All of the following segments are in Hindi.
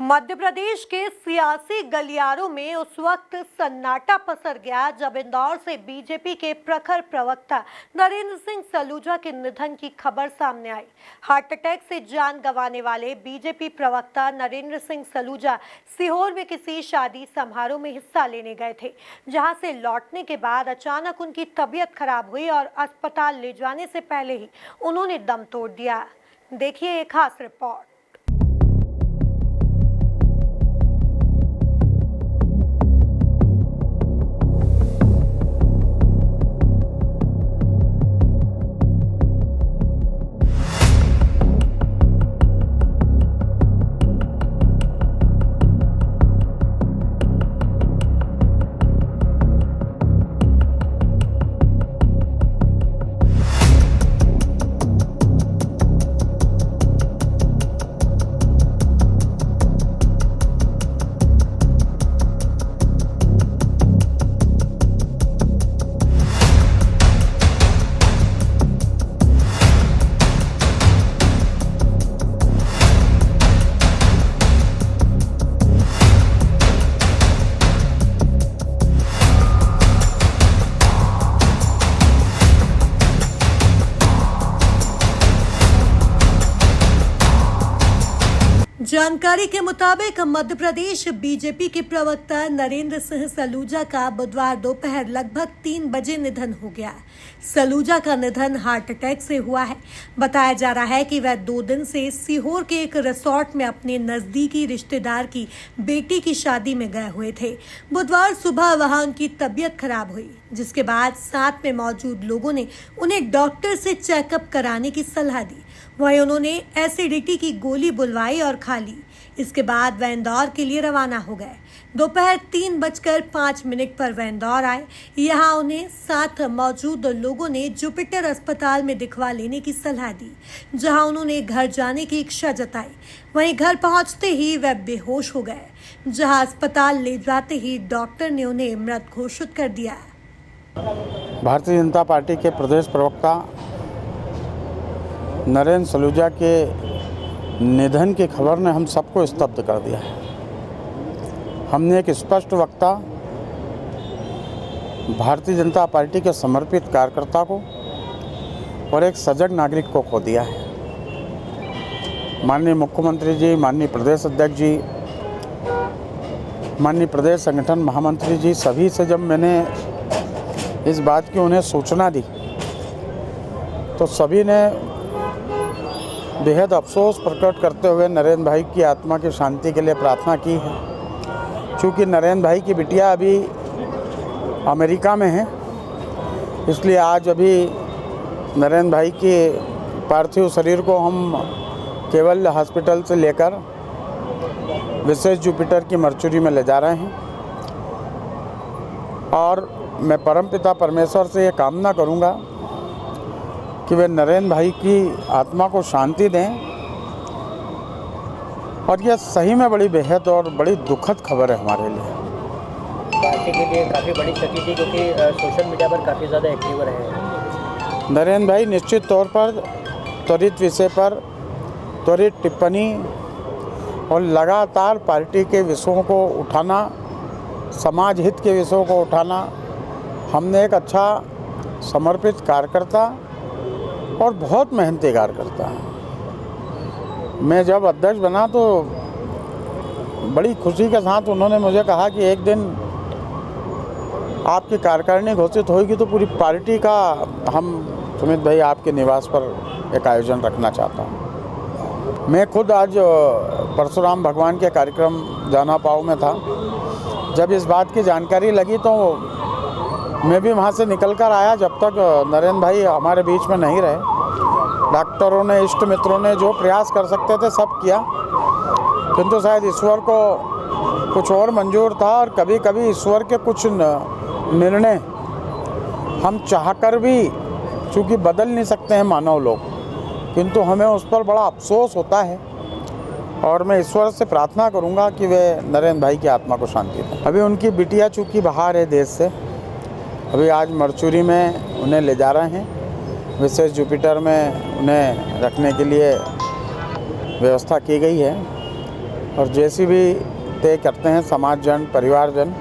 मध्य प्रदेश के सियासी गलियारों में उस वक्त सन्नाटा पसर गया जब इंदौर से बीजेपी के प्रखर प्रवक्ता नरेंद्र सिंह सलूजा के निधन की खबर सामने आई। हार्ट अटैक से जान गंवाने वाले बीजेपी प्रवक्ता नरेंद्र सिंह सलूजा सीहोर में किसी शादी समारोह में हिस्सा लेने गए थे, जहां से लौटने के बाद अचानक उनकी तबीयत खराब हुई और अस्पताल ले जाने से पहले ही उन्होंने दम तोड़ दिया। देखिए एक खास रिपोर्ट। जानकारी के मुताबिक मध्य प्रदेश बीजेपी के प्रवक्ता नरेंद्र सिंह सलूजा का बुधवार दोपहर लगभग 3 बजे निधन हो गया। सलूजा का निधन हार्ट अटैक से हुआ है। बताया जा रहा है कि वह 2 दिन से सीहोर के एक रिसोर्ट में अपने नजदीकी रिश्तेदार की बेटी की शादी में गए हुए थे। बुधवार सुबह वहां उनकी तबीयत खराब हुई, जिसके बाद साथ में मौजूद लोगों ने उन्हें डॉक्टर से चेकअप कराने की सलाह दी। वहीं उन्होंने एसिडिटी की गोली बुलवाई और खा ली। इसके बाद वह इंदौर के लिए रवाना हो गए। दोपहर 3:05 पर वह इंदौर आए। यहाँ उन्हें साथ मौजूद लोगों ने जुपिटर अस्पताल में दिखवा लेने की सलाह दी, जहां उन्होंने घर जाने की इच्छा जताई। वहीं घर पहुंचते ही वह बेहोश हो गए, जहां अस्पताल ले जाते ही डॉक्टर ने उन्हें मृत घोषित कर दिया। भारतीय जनता पार्टी के प्रदेश प्रवक्ता नरेंद्र सलूजा के निधन की खबर ने हम सबको स्तब्ध कर दिया है। हमने एक स्पष्ट वक्ता, भारतीय जनता पार्टी के समर्पित कार्यकर्ता को और एक सजग नागरिक को खो दिया है। माननीय मुख्यमंत्री जी, माननीय प्रदेश अध्यक्ष जी, माननीय प्रदेश संगठन महामंत्री जी, सभी से जब मैंने इस बात की उन्हें सूचना दी तो सभी ने बेहद अफसोस प्रकट करते हुए नरेंद्र भाई की आत्मा की शांति के लिए प्रार्थना की है। क्योंकि नरेंद्र भाई की बिटिया अभी अमेरिका में है, इसलिए आज अभी नरेंद्र भाई के पार्थिव शरीर को हम केवल हॉस्पिटल से लेकर विशेष जुपिटर की मर्चुरी में ले जा रहे हैं। और मैं परमपिता परमेश्वर से ये कामना करूँगा कि वे नरेंद्र भाई की आत्मा को शांति दें। और यह सही में बड़ी बेहद और बड़ी दुखद खबर है हमारे लिए। पार्टी के लिए काफ़ी बड़ी क्षति थी, क्योंकि सोशल मीडिया पर काफ़ी ज़्यादा एक्टिव रहे। नरेंद्र भाई निश्चित तौर पर त्वरित विषय पर त्वरित टिप्पणी और लगातार पार्टी के विषयों को उठाना, समाज हित के विषयों को उठाना, हमने एक अच्छा समर्पित कार्यकर्ता और बहुत मेहनती कार्यकर्ता है। मैं जब अध्यक्ष बना तो बड़ी खुशी के साथ उन्होंने मुझे कहा कि एक दिन आपकी कार्यकारिणी घोषित होगी तो पूरी पार्टी का हम सुमित भाई आपके निवास पर एक आयोजन रखना चाहता हूँ। मैं खुद आज परशुराम भगवान के कार्यक्रम जाना पाओ में था। जब इस बात की जानकारी लगी तो मैं भी वहाँ से निकल कर आया। जब तक नरेंद्र भाई हमारे बीच में नहीं रहे, डॉक्टरों ने, इष्ट मित्रों ने जो प्रयास कर सकते थे सब किया, किंतु शायद ईश्वर को कुछ और मंजूर था। और कभी कभी ईश्वर के कुछ निर्णय हम चाहकर भी चूँकि बदल नहीं सकते हैं मानव लोग, किंतु हमें उस पर बड़ा अफसोस होता है। और मैं ईश्वर से प्रार्थना करूंगा कि वे नरेंद्र भाई की आत्मा को शांति दें। अभी उनकी बिटिया चूँकि बाहर है देश से, अभी आज मर्चुरी में उन्हें ले जा रहे हैं। विशेष जुपिटर में उन्हें रखने के लिए व्यवस्था की गई है। और जैसी भी तय करते हैं समाजजन परिवारजन,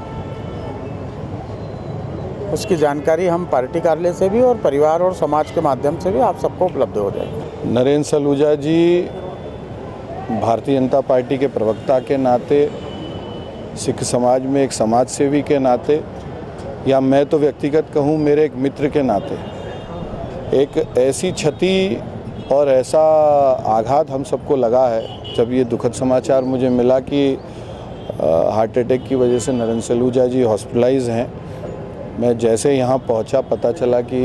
उसकी जानकारी हम पार्टी कार्यालय से भी और परिवार और समाज के माध्यम से भी आप सबको उपलब्ध हो जाएगी। नरेंद्र सलूजा जी भारतीय जनता पार्टी के प्रवक्ता के नाते, सिख समाज में एक समाज सेवी के नाते, या मैं तो व्यक्तिगत कहूँ मेरे एक मित्र के नाते, एक ऐसी क्षति और ऐसा आघात हम सबको लगा है जब ये दुखद समाचार मुझे मिला कि हार्ट अटैक की वजह से नरेंद्र सलूजा जी हॉस्पिटलाइज हैं। मैं जैसे यहाँ पहुँचा पता चला कि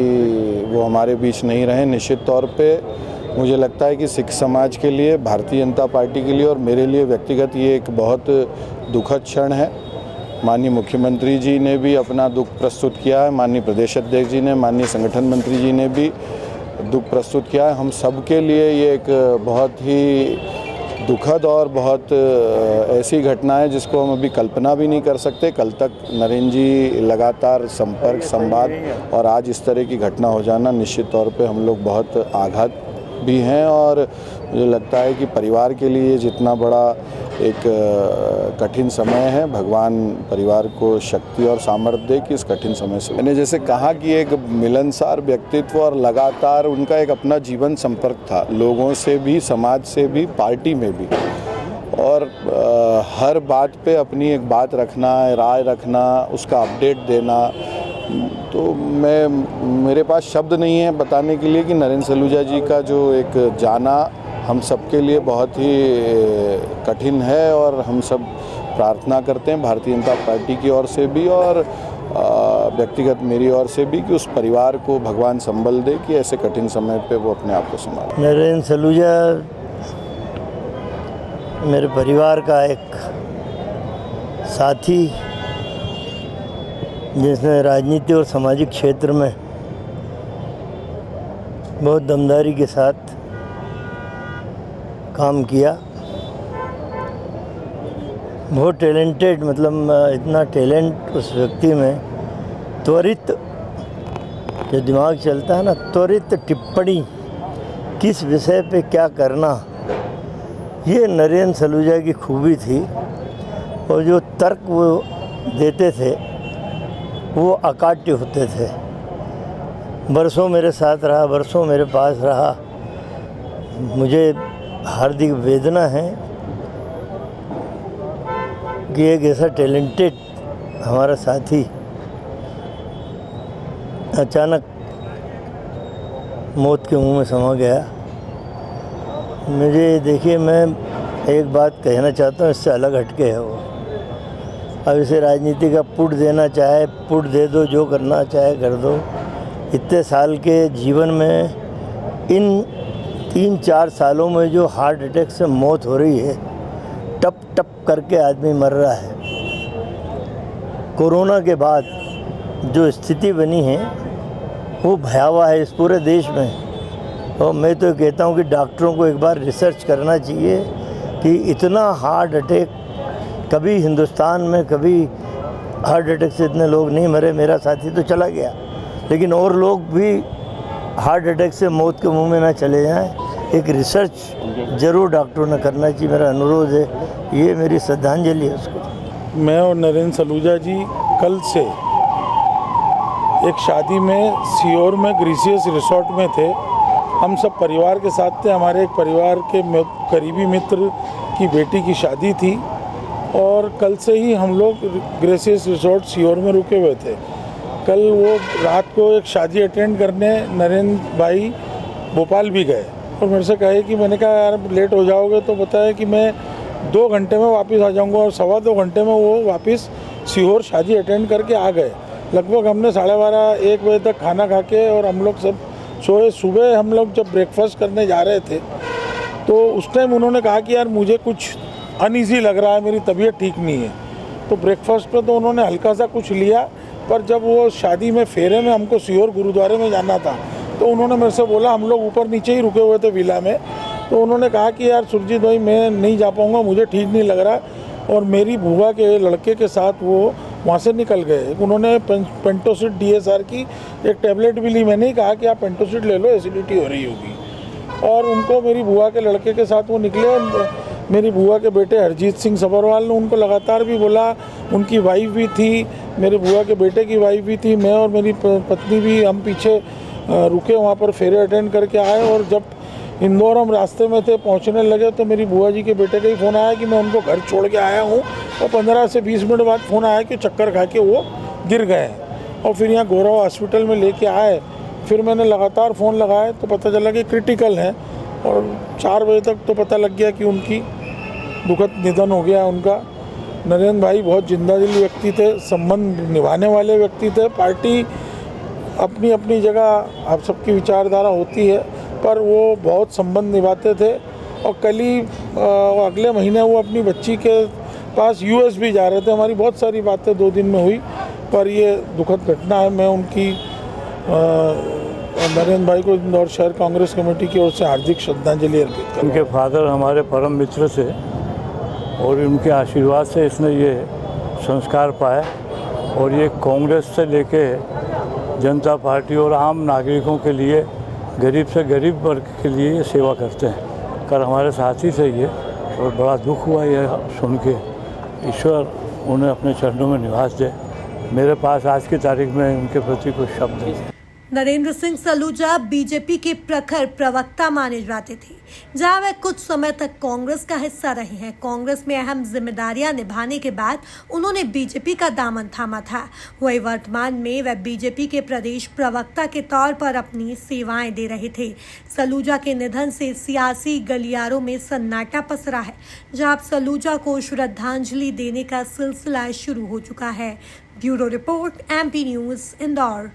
वो हमारे बीच नहीं रहे। निश्चित तौर पे मुझे लगता है कि सिख समाज के लिए, भारतीय जनता पार्टी के लिए और मेरे लिए व्यक्तिगत ये एक बहुत दुखद क्षण है। माननीय मुख्यमंत्री जी ने भी अपना दुख प्रस्तुत किया है, माननीय प्रदेश अध्यक्ष जी ने, माननीय संगठन मंत्री जी ने भी दुख प्रस्तुत किया है। हम सब के लिए ये एक बहुत ही दुखद और बहुत ऐसी घटना है जिसको हम अभी कल्पना भी नहीं कर सकते। कल तक नरेंद्र जी लगातार संपर्क, संवाद, और आज इस तरह की घटना हो जाना निश्चित तौर पे हम लोग बहुत आघात भी हैं। और मुझे लगता है कि परिवार के लिए जितना बड़ा एक कठिन समय है, भगवान परिवार को शक्ति और सामर्थ्य दे कि इस कठिन समय से। मैंने जैसे कहा कि एक मिलनसार व्यक्तित्व और लगातार उनका एक अपना जीवन संपर्क था, लोगों से भी, समाज से भी, पार्टी में भी, और हर बात पे अपनी एक बात रखना, राय रखना, उसका अपडेट देना। तो मेरे पास शब्द नहीं है बताने के लिए कि नरेंद्र सलूजा जी का जो एक जाना हम सबके लिए बहुत ही कठिन है। और हम सब प्रार्थना करते हैं भारतीय जनता पार्टी की ओर से भी और व्यक्तिगत मेरी ओर से भी कि उस परिवार को भगवान संबल दे कि ऐसे कठिन समय पे वो अपने आप को संभाले। नरेंद्र सलूजा मेरे परिवार का एक साथी, जिसने राजनीति और सामाजिक क्षेत्र में बहुत दमदारी के साथ काम किया। बहुत टैलेंटेड, मतलब इतना टैलेंट उस व्यक्ति में, त्वरित जो दिमाग चलता है ना, त्वरित टिप्पणी, किस विषय पे क्या करना, ये नरेंद्र सलूजा की खूबी थी। और जो तर्क वो देते थे वो अकाट्य होते थे। बरसों मेरे साथ रहा, बरसों मेरे पास रहा। मुझे हार्दिक वेदना है कि एक ऐसा टैलेंटेड हमारा साथी अचानक मौत के मुंह में समा गया। मुझे देखिए, मैं एक बात कहना चाहता हूँ, इससे अलग हटके है वो। अब इसे राजनीति का पुट देना चाहे पुट दे दो, जो करना चाहे कर दो। इतने साल के जीवन में इन 3-4 सालों में जो हार्ट अटैक से मौत हो रही है, टप टप करके आदमी मर रहा है। कोरोना के बाद जो स्थिति बनी है वो भयावह है इस पूरे देश में। और मैं तो कहता हूँ कि डॉक्टरों को एक बार रिसर्च करना चाहिए कि इतना हार्ट अटैक कभी हिंदुस्तान में, कभी हार्ट अटैक से इतने लोग नहीं मरे। मेरा साथी तो चला गया, लेकिन और लोग भी हार्ट अटैक से मौत के मुंह में ना चले जाएं। एक रिसर्च ज़रूर डॉक्टरों ने करना चाहिए, मेरा अनुरोध है। ये मेरी श्रद्धांजलि है उसको। मैं और नरेंद्र सलूजा जी कल से एक शादी में सीहोर में ग्रीसियस रिसोर्ट में थे। हम सब परिवार के साथ थे। हमारे एक परिवार के करीबी मित्र की बेटी की शादी थी और कल से ही हम लोग ग्रेसियस रिसोर्ट सीहोर में रुके हुए थे। कल वो रात को एक शादी अटेंड करने नरेंद्र भाई भोपाल भी गए और मेरे से कहे कि, मैंने कहा यार लेट हो जाओगे तो बताया कि मैं 2 घंटे में वापस आ जाऊंगा। और 2.25 घंटे में वो वापस सीहोर शादी अटेंड करके आ गए। लगभग हमने 12:30-1 बजे तक खाना खा के और हम लोग सब सोए। सुबह हम लोग जब ब्रेकफास्ट करने जा रहे थे तो उस टाइम उन्होंने कहा कि यार मुझे कुछ अनईजी लग रहा है, मेरी तबीयत ठीक नहीं है। तो ब्रेकफास्ट पे तो उन्होंने हल्का सा कुछ लिया, पर जब वो शादी में फेरे में हमको सीहोर गुरुद्वारे में जाना था तो उन्होंने मेरे से बोला, हम लोग ऊपर नीचे ही रुके हुए थे विला में, तो उन्होंने कहा कि यार सुरजीत भाई मैं नहीं जा पाऊँगा, मुझे ठीक नहीं लग रहा। और मेरी बुआ के लड़के के साथ वो वहाँ से निकल गए। उन्होंने पेंटोसिड DSR की एक टैबलेट भी ली। मैंने ही कहा कि आप पेंटोसिड ले लो, एसिडिटी हो रही होगी। और उनको मेरी बुआ के लड़के के साथ वो निकले। मेरी बुआ के बेटे हरजीत सिंह सभरवाल ने उनको लगातार भी बोला, उनकी वाइफ भी थी, मेरे बुआ के बेटे की वाइफ भी थी, मैं और मेरी पत्नी भी हम पीछे रुके, वहाँ पर फेरे अटेंड करके आए। और जब इंदौर हम रास्ते में थे, पहुँचने लगे, तो मेरी बुआ जी के बेटे का ही फ़ोन आया कि मैं उनको घर छोड़ के आया हूँ, और 15 से 20 मिनट बाद फ़ोन आया कि चक्कर खा के वो गिर गए। और फिर यहाँ गौरव हॉस्पिटल में लेके आए, फिर मैंने लगातार फ़ोन लगाए तो पता चला कि क्रिटिकल है, और 4 बजे तक तो पता लग गया कि उनकी दुखद निधन हो गया उनका। नरेंद्र भाई बहुत जिंदादिल व्यक्ति थे, संबंध निभाने वाले व्यक्ति थे। पार्टी अपनी अपनी जगह आप सबकी विचारधारा होती है, पर वो बहुत संबंध निभाते थे। और कल ही अगले महीने वो अपनी बच्ची के पास यूएस भी जा रहे थे। हमारी बहुत सारी बातें 2 दिन में हुई, पर ये दुखद घटना है। मैं उनकी नरेंद्र भाई को इंदौर शहर कांग्रेस कमेटी की ओर से हार्दिक श्रद्धांजलि अर्पित करता हूं। उनके फादर हमारे परम मित्र थे, और उनके आशीर्वाद से इसने ये संस्कार पाए, और ये कांग्रेस से लेके जनता पार्टी और आम नागरिकों के लिए, गरीब से गरीब वर्ग के लिए ये सेवा करते हैं। कल हमारे साथी थे ये, और बड़ा दुख हुआ ये सुन के। ईश्वर उन्हें अपने चरणों में निवास दे। मेरे पास आज की तारीख में उनके प्रति कुछ शब्द नहीं। नरेंद्र सिंह सलूजा बीजेपी के प्रखर प्रवक्ता माने जाते थे, जहां वे कुछ समय तक कांग्रेस का हिस्सा रहे हैं। कांग्रेस में अहम जिम्मेदारियां निभाने के बाद उन्होंने बीजेपी का दामन थामा था। वही वर्तमान में वे बीजेपी के प्रदेश प्रवक्ता के तौर पर अपनी सेवाएं दे रहे थे। सलूजा के निधन से सियासी गलियारों में सन्नाटा पसरा है, जहां सलूजा को श्रद्धांजलि देने का सिलसिला शुरू हो चुका है। Bureau report, MP news, Indore.